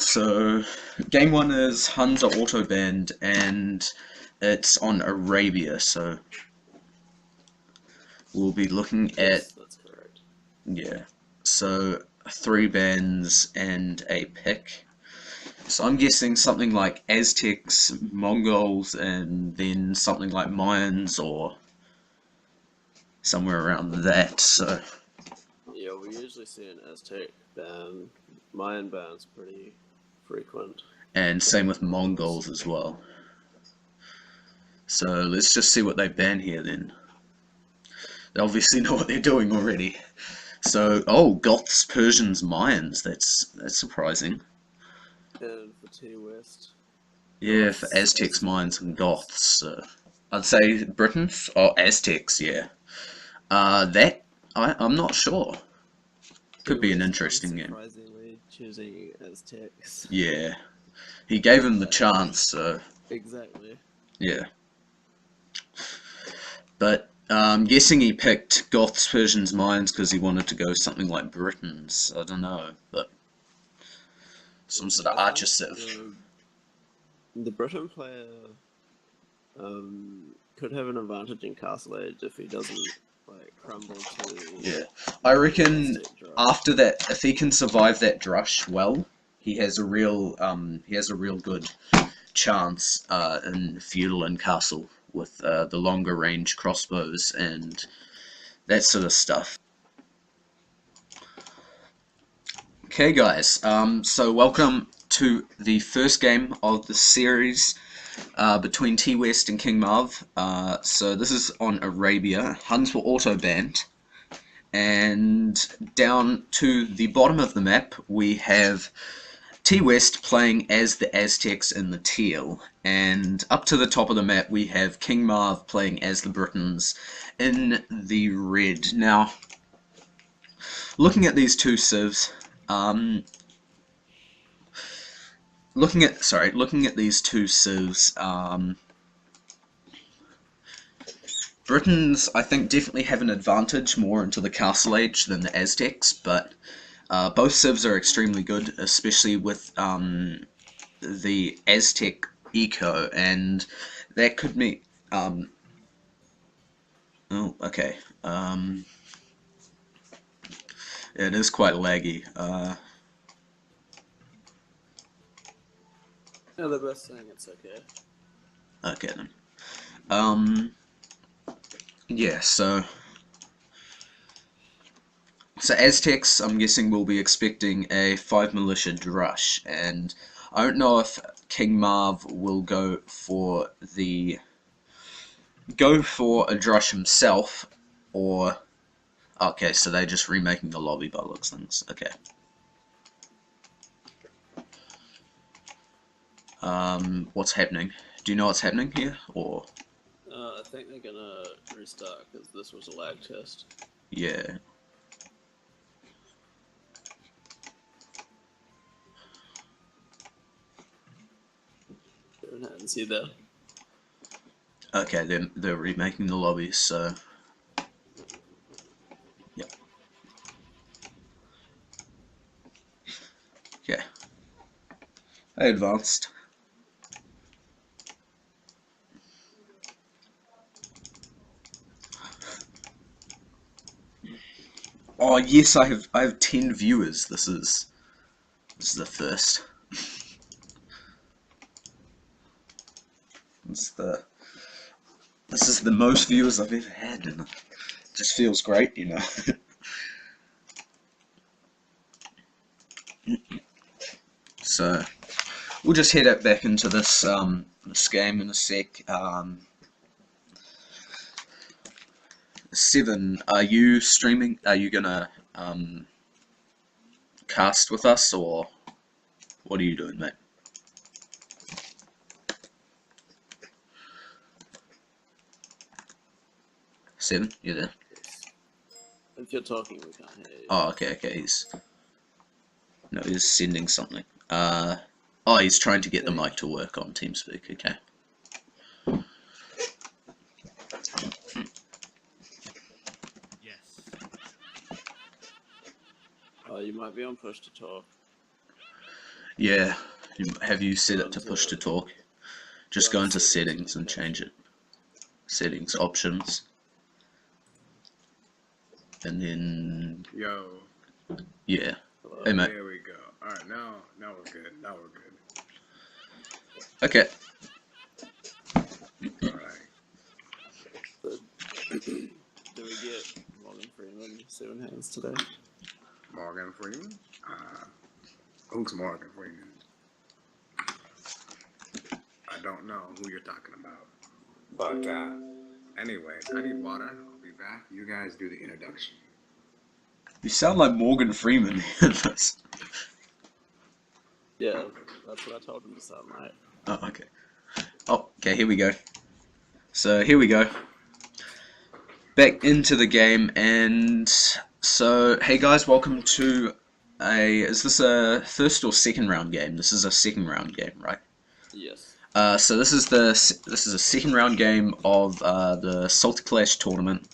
So, game one is Huns are auto banned, and it's on Arabia. So, we'll be looking at, Yes, that's correct. yeah. So, three bans and a pick. So, I'm guessing something like Aztecs, Mongols, and then something like Mayans or somewhere around that. So, Yeah, we usually see an Aztec ban. Mayan ban's pretty frequent. and same with Mongols as well. So, let's just see what they ban here then. They obviously know what they're doing already. So, oh, Goths, Persians, Mayans. That's surprising. And for TWest, Yeah, for Goths, Aztecs, Mayans, Aztecs. and Goths. I'd say Britons or Aztecs. Yeah. That I'm not sure. Could be an TWest, interesting game. unsurprisingly, choosing Aztecs. Yeah, he gave him the But, chance. So exactly. yeah, but I'm guessing he picked Goths, Persians, Mayans because he wanted to go something like Britons. I don't know, but some sort Yeah, of I archer think civ. the Briton player could have an advantage in Castle Age if he doesn't like crumble to Yeah, I the reckon Aztec drush. after that, if he can survive that drush well, he has a real good chance in feudal and castle with the longer range crossbows and that sort of stuff. Okay, guys. So welcome to the first game of the series between TWest and King Marv. So this is on Arabia. Huns were auto banned. And down to the bottom of the map, we have TWest playing as the Aztecs in the teal, and up to the top of the map we have King Marv playing as the Britons in the red. Now, looking at these two civs, looking at these two civs, Britons, I think, definitely have an advantage more into the Castle Age than the Aztecs, but both civs are extremely good, especially with the Aztec eco, and that could mean. Oh, okay. It is quite laggy. Yeah, the best thing, it's okay. Okay then. Um, yeah. So Aztecs, I'm guessing we'll be expecting a 5 militia drush, and I don't know if King Marv will go for a drush himself, or okay, so they're just remaking the lobby by looks things. Okay. What's happening? Do you know what's happening here, or I think they're gonna restart because this was a lag test. yeah? And see there. Okay, they're remaking the lobbies, so yeah. Okay. I advanced. Oh yes, I have 10 viewers. This is the first. This is the this is the most viewers I've ever had, and it just feels great, you know. So we'll just head up back into this game in a sec. Seven, are you streaming? Are you gonna cast with us, or what are you doing, mate? Seven, you there? Yes. If you're talking, we can't hear you. Oh, okay. He's sending something. Oh, he's trying to get the There you mic to work on TeamSpeak. Okay. Yes. go. You might be on push to talk. Yeah. Have you set Go it to push to into talk? go Just go into into settings settings and change communication. it. Settings, options, and then Yo, yeah. Hey Hello. mate. there we go. All right, now we're good. Now we're good. Okay. All right. So, do we get Morgan Freeman 7 hands today? Morgan Freeman. Who's Morgan Freeman? I don't know who you're talking about. But anyways, I need water. I'll be back. You guys do the introduction. You sound like Morgan Freeman in this. Yeah, that's what I told him to sound like. Oh, okay. Oh, okay, here we go. So here we go. Back into the game, and so hey guys, welcome to is this a first or second round game? This is a second round game, right? Yes. So this is a second round game of the Salty Clash tournament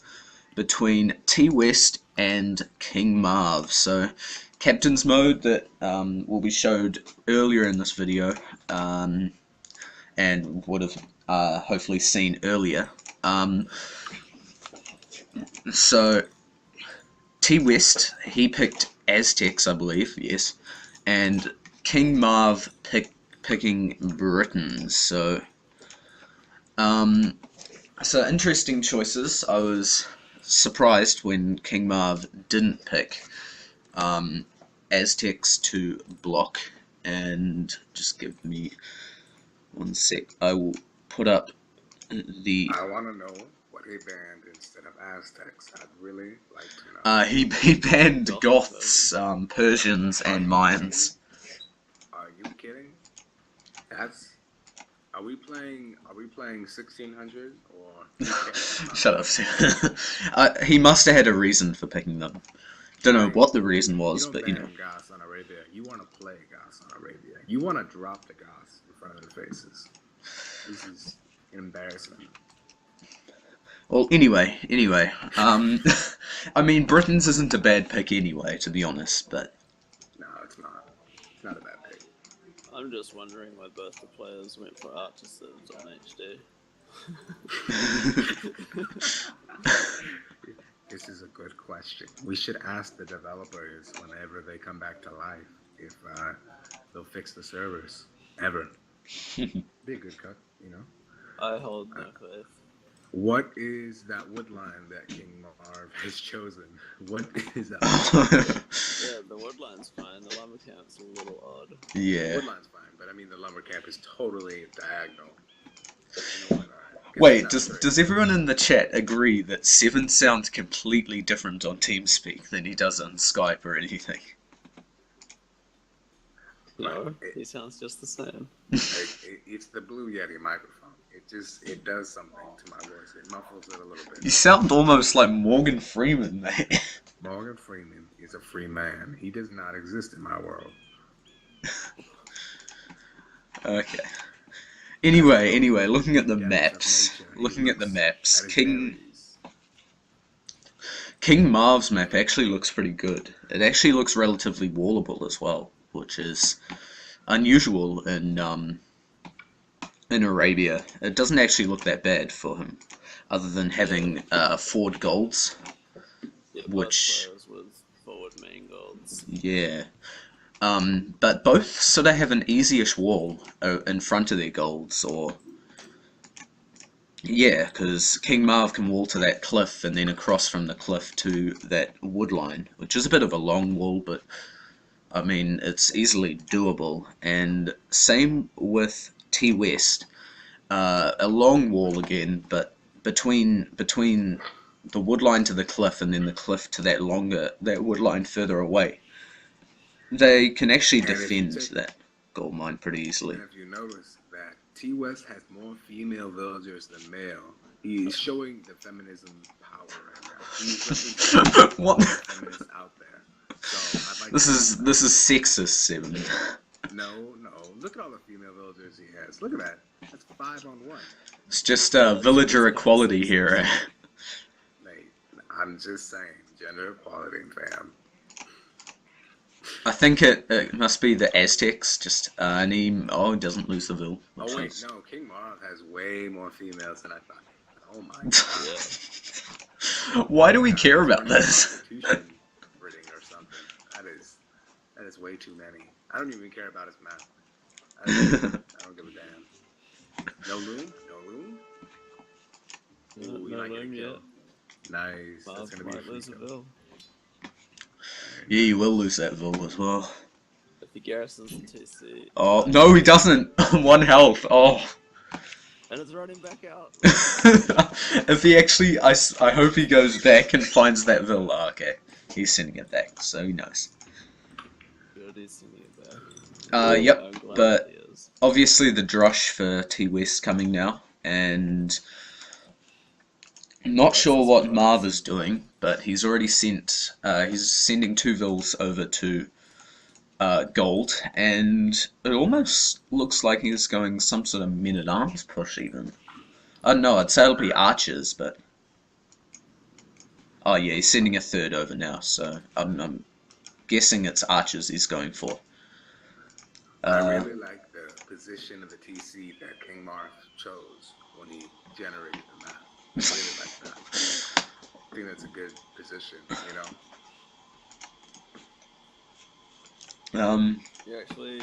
between TWest and King Marv. So captain's mode that will be showed earlier in this video, and would have hopefully seen earlier. So TWest, he picked Aztecs, I believe, yes, and King Marv picking Britons. So interesting choices. I was surprised when King Marv didn't pick Aztecs to block, and just give me 1 sec. I will put up the. I want to know what he banned instead of Aztecs. I'd really like to know. He banned Gothic Goths, Persians, Are and you Mayans. Are you kidding? That's. Are we playing? Are we playing 1600 or? Shut up. He must have had a reason for picking them. Don't know what the reason You was, don't but you know. ban Gas on Arabia. You want to play Gas on Arabia. You want to drop the Gas in front of their faces. This is an embarrassment. Well, anyway. I mean, Britons isn't a bad pick anyway, to be honest, but. No, it's not. It's not a bad pick. I'm just wondering why both the players went for artisans on HD. This is a good question. We should ask the developers whenever they come back to life if they'll fix the servers ever. Be a good cut, you know. I hold no faith. What is that wood line that King Marv has chosen? What is that? Yeah, the woodline's fine. The lumber camp's a little odd. Yeah. Woodline's fine, but I mean the lumber camp is totally diagonal. You know what, Wait, does everyone in the chat agree that Seven sounds completely different on TeamSpeak than he does on Skype or anything? No, he sounds just the same. It's the Blue Yeti microphone. It does something to my voice. It muffles it a little bit. You sound almost like Morgan Freeman, mate. Morgan Freeman is a free man. He does not exist in my world. Okay. Anyway, looking at the maps, King Marv's map actually looks pretty good. It actually looks relatively wallable as well, which is unusual in Arabia. It doesn't actually look that bad for him, other than having forward golds. Yeah, Which- both players with forward main golds. Yeah. But both sort of have an easy-ish wall in front of their golds, or... Yeah, because King Marv can wall to that cliff and then across from the cliff to that wood line, which is a bit of a long wall, but I mean, it's easily doable. And same with TWest. A long wall again, but between the wood line to the cliff and then the cliff to that wood line further away, they can actually defend that gold mine pretty easily. And if you notice that TWest has more female villagers than male, he is showing the feminism power right now. He's representing What? all the feminists out there. So I'd like This to is sexist, Seven. No. Look at all the female villagers he has. Look at that. That's 5-on-1. It's just villager equality here. Mate, I'm just saying, gender equality, fam. I think it must be the Aztecs, just and he doesn't lose the Vil, Oh which wait, is no, King Marv has way more females than I thought. Oh my Yeah. god. why do we Yeah, care he's about running this? prostitution breeding or something. That is way too many. I don't even care about his map. I don't give a damn. No loom? No loom? No, Ooh, you no might get a loom kill. yet. Nice. That's Marv gonna be a might free lose a kill. Vil. Very Yeah, you will nice. lose that Vil as well. If he garrisons the TC, Oh no, he doesn't. 1 health. Oh. and it's running back out. If he actually, I hope he goes back and finds that Vil. Oh, okay, he's sending it back, so he knows. Good, he's sending it back. Yep, I'm glad that but he is. obviously the drush for TWest coming now, and I'm not That's sure a what Marv surprise. is doing, but he's already sent. He's sending 2 Vils over to gold, and it almost looks like he's going some sort of men-at-arms push even. Oh no, I'd say it'll be archers, but oh yeah, he's sending a 3rd over now, so I'm guessing it's archers he's going for. I Uh, really like the position of the TC that King Marv chose when he generated the map. I really like that. I think that's a good position, you know? You're actually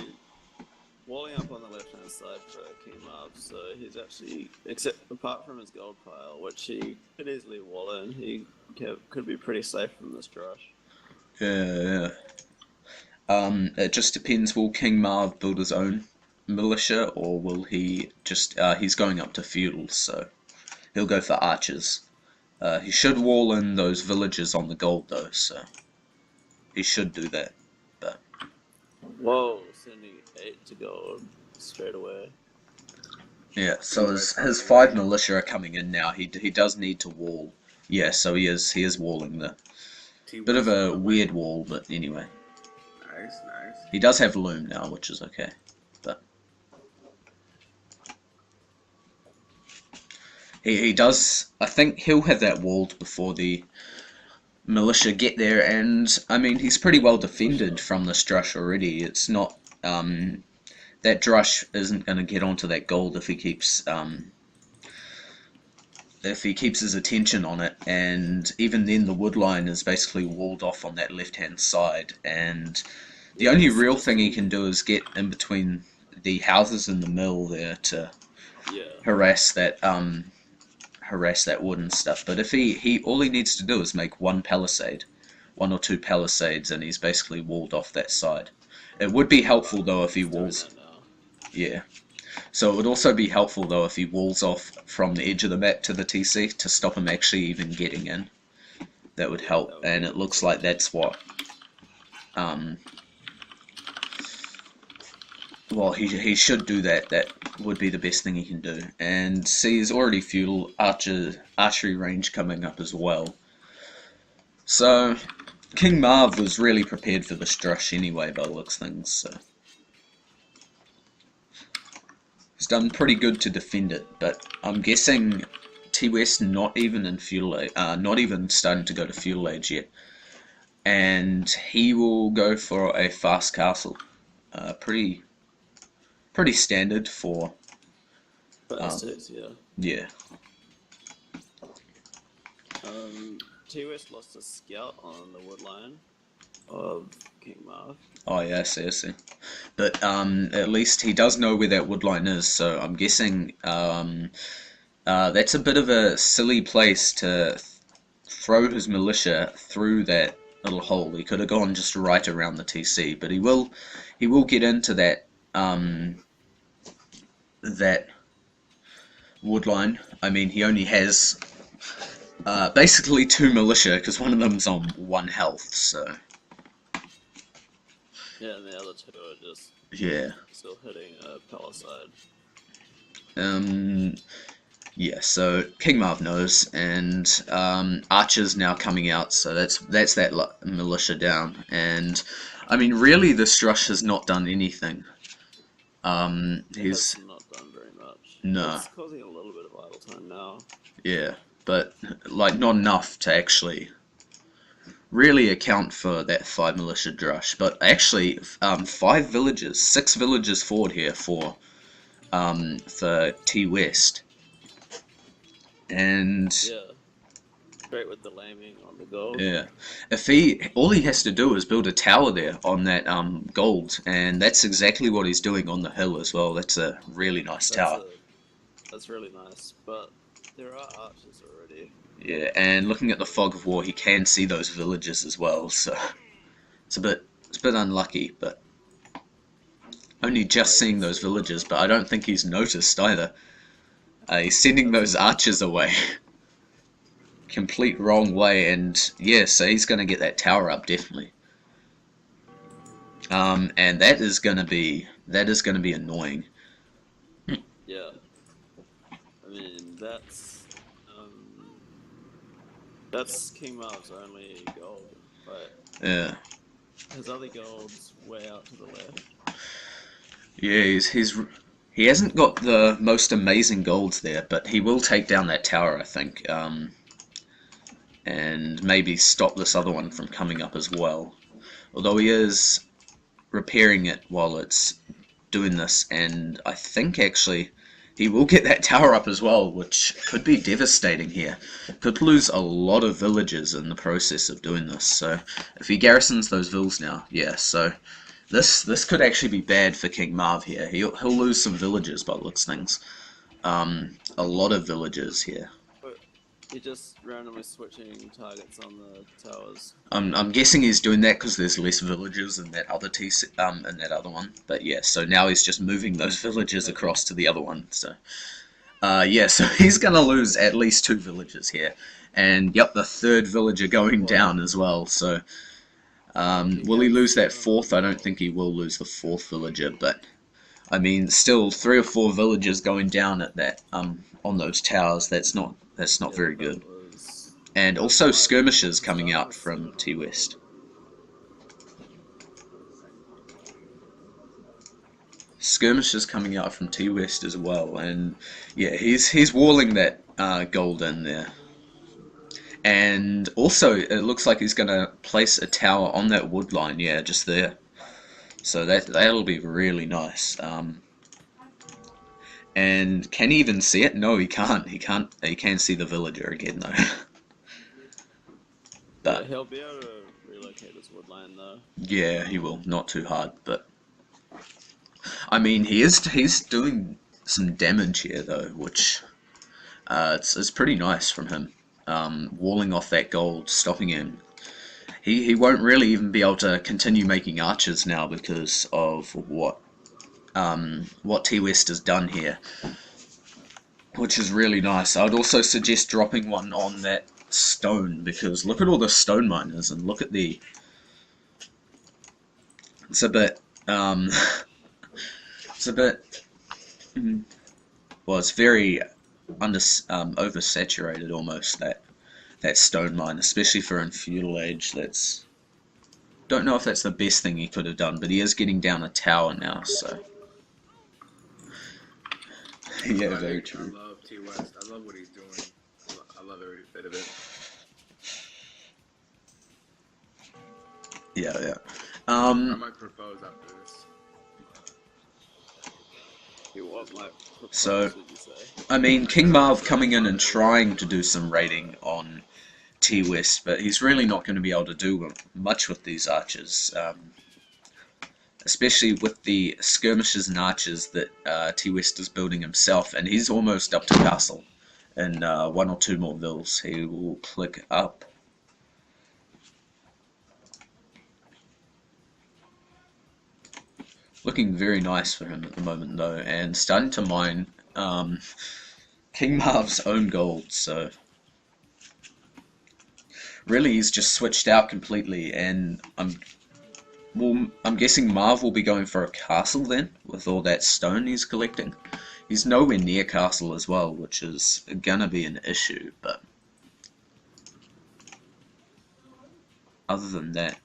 walling up on the left hand side for King Marv, so he's actually, except apart from his gold pile, which he could easily wall in, he could be pretty safe from this drush. yeah. It just depends. Will King Marv build his own militia, or will he just? He's going up to feudals, so he'll go for archers. He should wall in those villages on the gold though, so he should do that. But Whoa, sending 8 to gold straight away. yeah, so TWest his coming 5 in. militia are coming in now. He does need to wall. Yeah, so he is walling the bit of TWest a on the weird way. wall, but anyway, Nice, nice. he does have loom now, which is okay. But he does. I think he'll have that walled before the militia get there, and I mean he's pretty well For defended sure. from this drush already. It's not that drush isn't going to get onto that gold if he keeps his attention on it, and even then the wood line is basically walled off on that left hand side, and the Yeah, only he's real thing he actually, can do is get in between the houses and the mill there to yeah. harass that wood and stuff. But if he all he needs to do is make 1 or 2 palisades, and he's basically walled off that side. It would be helpful though if he He's doing walls. that now. Yeah. So it would also be helpful though if he walls off from the edge of the map to the TC to stop him actually even getting in. That would Yeah, help, that would be and a it good looks like strategy. that's what. Um, well, he should do that. That would be the best thing he can do. And see, he's already feudal archery range coming up as well. So King Marv was really prepared for this drush anyway, by the looks of things. So he's done pretty good to defend it. But I'm guessing TWest not even in feudal age, not even starting to go to feudal age yet, and he will go for a fast castle. Pretty standard for Fast um, hits, yeah. yeah. TWest lost a scout on the wood line of King Marv. Oh yeah, I see. But at least he does know where that woodline is, so I'm guessing that's a bit of a silly place to throw his militia through that little hole. He could have gone just right around the TC, but he will get into that woodline. I mean, he only has basically 2 militia because one of them's on 1 health, so Yeah, and the other 2 are just yeah. still hitting a palisade. Um, yeah, so King Marv knows, and Archer's now coming out, so that's that militia down. And I mean, really, the Strush has not done anything. It has He's not done very much. no, It's causing a little bit of idle time now. yeah, but like not enough to actually really account for that 5 militia drush. But actually, 5 villages, 6 villages forward here for TWest. And Yeah, great with the laming on the gold. yeah, all he has to do is build a tower there on that gold, and that's exactly what he's doing on the hill as well. That's a really nice That's tower. a that's really nice, but there are archers already. Yeah, and looking at the fog of war, he can see those villages as well. So it's a bit unlucky, but only just seeing those villages. But I don't think he's noticed either. He's sending those archers away. Complete wrong way, and yeah, so he's going to get that tower up definitely. And that is going to be annoying. Yeah, I mean that's King Marv's only gold, right? Yeah, His other gold's way out to the left. yeah, he hasn't got the most amazing golds there, but he will take down that tower, I think, and maybe stop this other one from coming up as well. Although he is repairing it while it's doing this, and I think actually he will get that tower up as well, which could be devastating here. Could lose a lot of villages in the process of doing this. So if he garrisons those vills now, yeah, so this could actually be bad for King Marv here. He'll lose some villages by the looks of things. A lot of villages here. But you're just randomly switching targets on the towers. I'm guessing he's doing that because there's less villages in that other in that other one. But yeah, so now he's just moving those villages across to the other one. So yeah, so he's gonna lose at least 2 villages here, and yep, the 3rd villager going down as well. So will he lose that 4th? I don't think he will lose the 4th villager, but I mean, still 3 or 4 villagers going down at that on those towers. That's not very good. And also skirmishes coming out from TWest. Skirmishes coming out from TWest as well, and yeah, he's walling that gold in there. And also, it looks like he's gonna place a tower on that wood line, yeah, just there. So that'll be really nice. And can he even see it? No, he can't. He can't see the villager again though. But yeah, he'll be able to relocate his woodline though. Yeah, he will. Not too hard, but I mean, he's doing some damage here though, which it's pretty nice from him. Walling off that gold, stopping him. He won't really even be able to continue making archers now because of what TWest has done here, which is really nice. I'd also suggest dropping one on that stone, because look at all the stone miners and look at the... It's a bit... it's a bit... Well, it's very oversaturated almost, that stone mine, especially for in feudal age. That's... Don't know if that's the best thing he could have done, but he is getting down a tower now, so... Yeah, very true. I love TWest. I love what he's doing. I love every bit of it. Yeah, yeah. I might propose after this. So, I mean, King Marv coming in and trying to do some raiding on TWest, but he's really not going to be able to do much with these archers. Especially with the skirmishes and archers that TWest is building himself, and he's almost up to castle. In 1 or 2 more vills, he will click up. Looking very nice for him at the moment though, and starting to mine King Marv's own gold, so really he's just switched out completely, and I'm guessing Marv will be going for a castle then, with all that stone he's collecting. He's nowhere near castle as well, which is gonna be an issue, but other than that,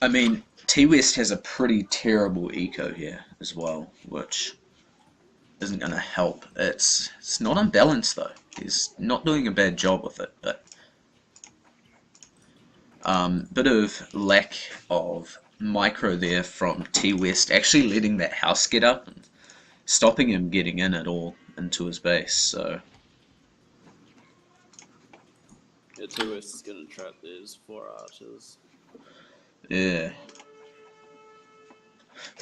I mean, TWest has a pretty terrible eco here as well, which isn't gonna help. It's not unbalanced though. He's not doing a bad job with it, but Bit of lack of micro there from TWest, actually letting that house get up and stopping him getting in at all into his base. So Yeah, TWest is going to trap these 4 archers. yeah,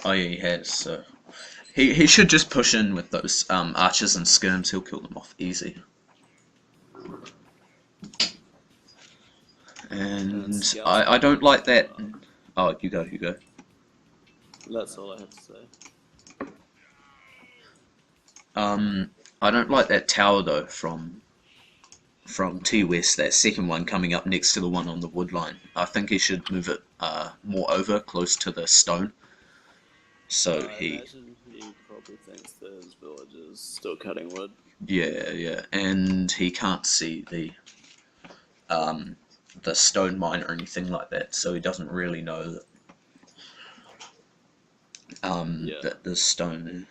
oh yeah, he has. So he should just push in with those archers and skirms. He'll kill them off easy. And I don't like that. Oh, you go, you go. That's all I have to say. I don't like that tower though from TWest. That second one coming up next to the one on the wood line. I think he should move it more over, close to the stone. So I imagine he probably thinks that his village is still cutting wood. yeah, and he can't see the stone mine or anything like that, so he doesn't really know that that there's stone there.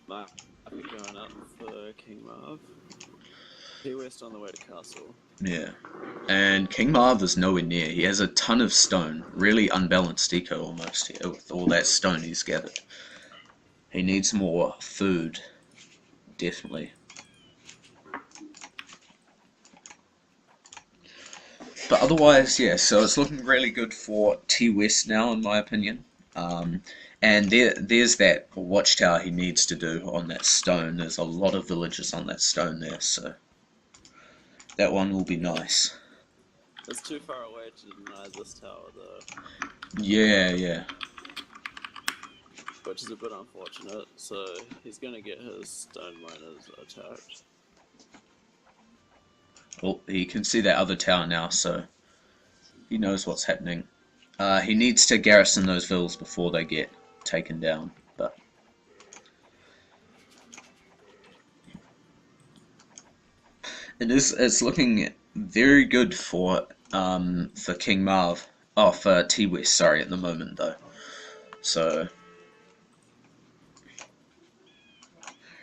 Might be going up for King Marv. TWest on the way to castle. Yeah, and King Marv is nowhere near. He has a ton of stone, really unbalanced eco almost here with all that stone he's gathered. He needs more food, definitely. But otherwise, yeah, so it's looking really good for TWest now, in my opinion. And there's that watchtower he needs to do on that stone. There's a lot of villages on that stone there, so that one will be nice. It's too far away to deny this tower, though. Yeah. Which is a bit unfortunate, so he's going to get his stone miners attacked. Well, he can see that other tower now, so he knows what's happening. He needs to garrison those villas before they get taken down, but it's looking very good for King Marv. Oh, for TWest, sorry, at the moment though. So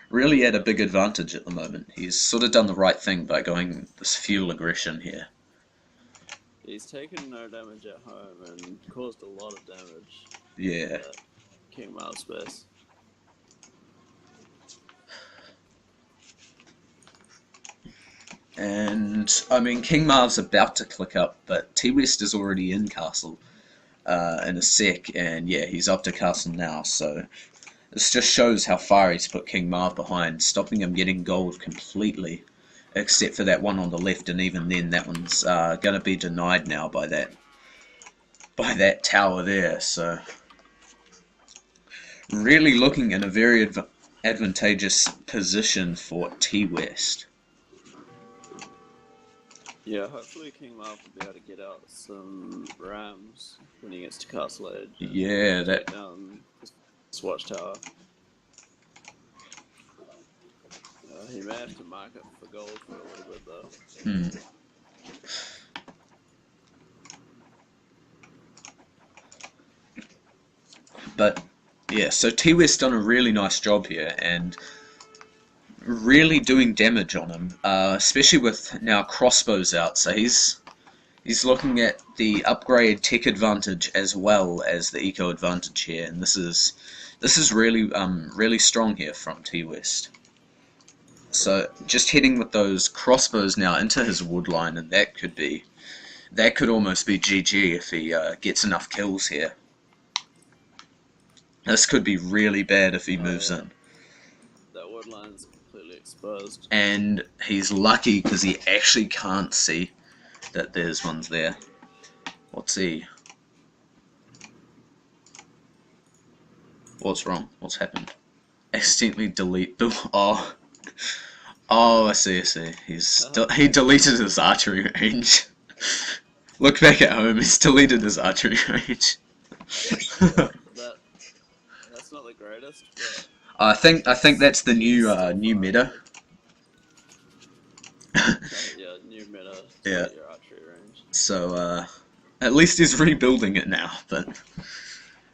really at a big advantage at the moment. He's sort of done the right thing by going this fuel aggression here. He's taken no damage at home and caused a lot of damage. Yeah. King Marv's base. And I mean, King Marv's about to click up, but TWest is already in castle in a sec, and yeah, he's up to castle now. So this just shows how far he's put King Marv behind, stopping him getting gold completely, except for that one on the left, and even then, that one's gonna be denied now by that tower there. So really looking in a very advantageous position for TWest. Yeah, hopefully King Marv will be able to get out some rams when he gets to Castle Edge. Yeah, that. Down this watchtower. He may have to mark it for gold for a little bit though. But yeah, so TWest done a really nice job here and really doing damage on him, especially with now crossbows out. So he's looking at the upgrade tech advantage as well as the eco advantage here, and this is really strong here from TWest. So just heading with those crossbows now into his wood line, and that could almost be GG if he gets enough kills here. This could be really bad if he moves in. That wood line's completely exposed. And he's lucky because he actually can't see that there's ones there. What's he? What's wrong? What's happened? Accidentally delete the... Oh, I see. He deleted his archery range. Look back at home, he's deleted his archery range. That's not the greatest, but... I think that's the new meta. Yeah, new meta. Yeah. Your archery range. So at least he's rebuilding it now, but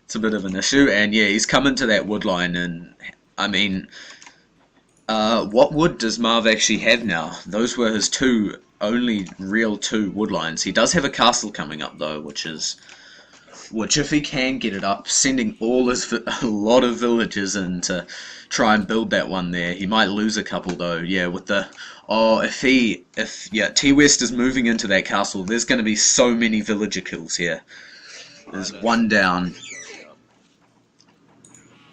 it's a bit of an issue. And yeah, he's come into that wood line, and I mean, what wood does Marv actually have now? Those were his two only real 2 woodlines. He does have a castle coming up though, which if he can get it up, sending a lot of villagers in to try and build that one there. He might lose a couple though. Yeah, with the TWest is moving into that castle, there's going to be so many villager kills here. There's 1 down.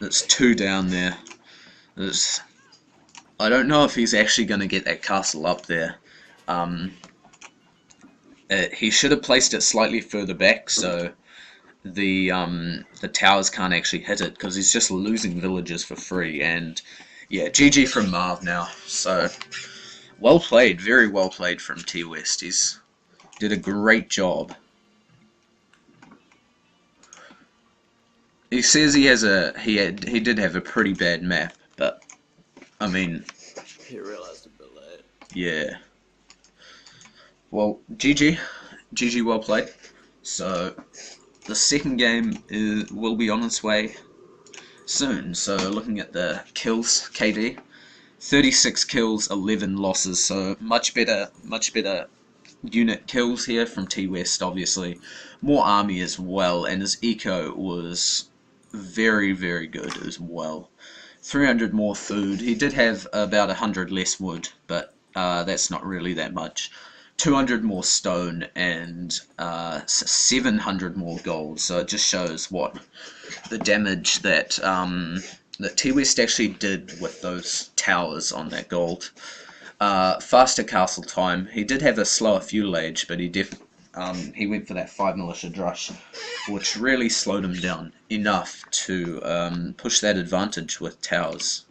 There's 2 down there. I don't know if he's actually going to get that castle up there. He should have placed it slightly further back so the towers can't actually hit it, because he's just losing villagers for free. And yeah, GG from Marv now. So well played, very well played from TWest. He's did a great job. He says he did have a pretty bad map, but I mean, he realised a bit late. Yeah. Well, GG, well played. So the second game will be on its way soon. So looking at the kills, KD, 36 kills, 11 losses. So much better unit kills here from TWest. Obviously, more army as well, and his eco was very, very good as well. 300 more food. He did have about 100 less wood, but that's not really that much. 200 more stone and 700 more gold. So it just shows what the damage that TWest actually did with those towers on that gold. Faster castle time. He did have a slower fuel age, but he went for that 5 militia drush, which really slowed him down enough to push that advantage with towers.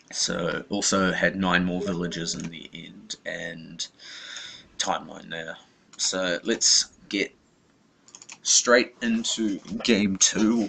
So also had 9 more villagers in the end, and timeline there. So let's get straight into game 2.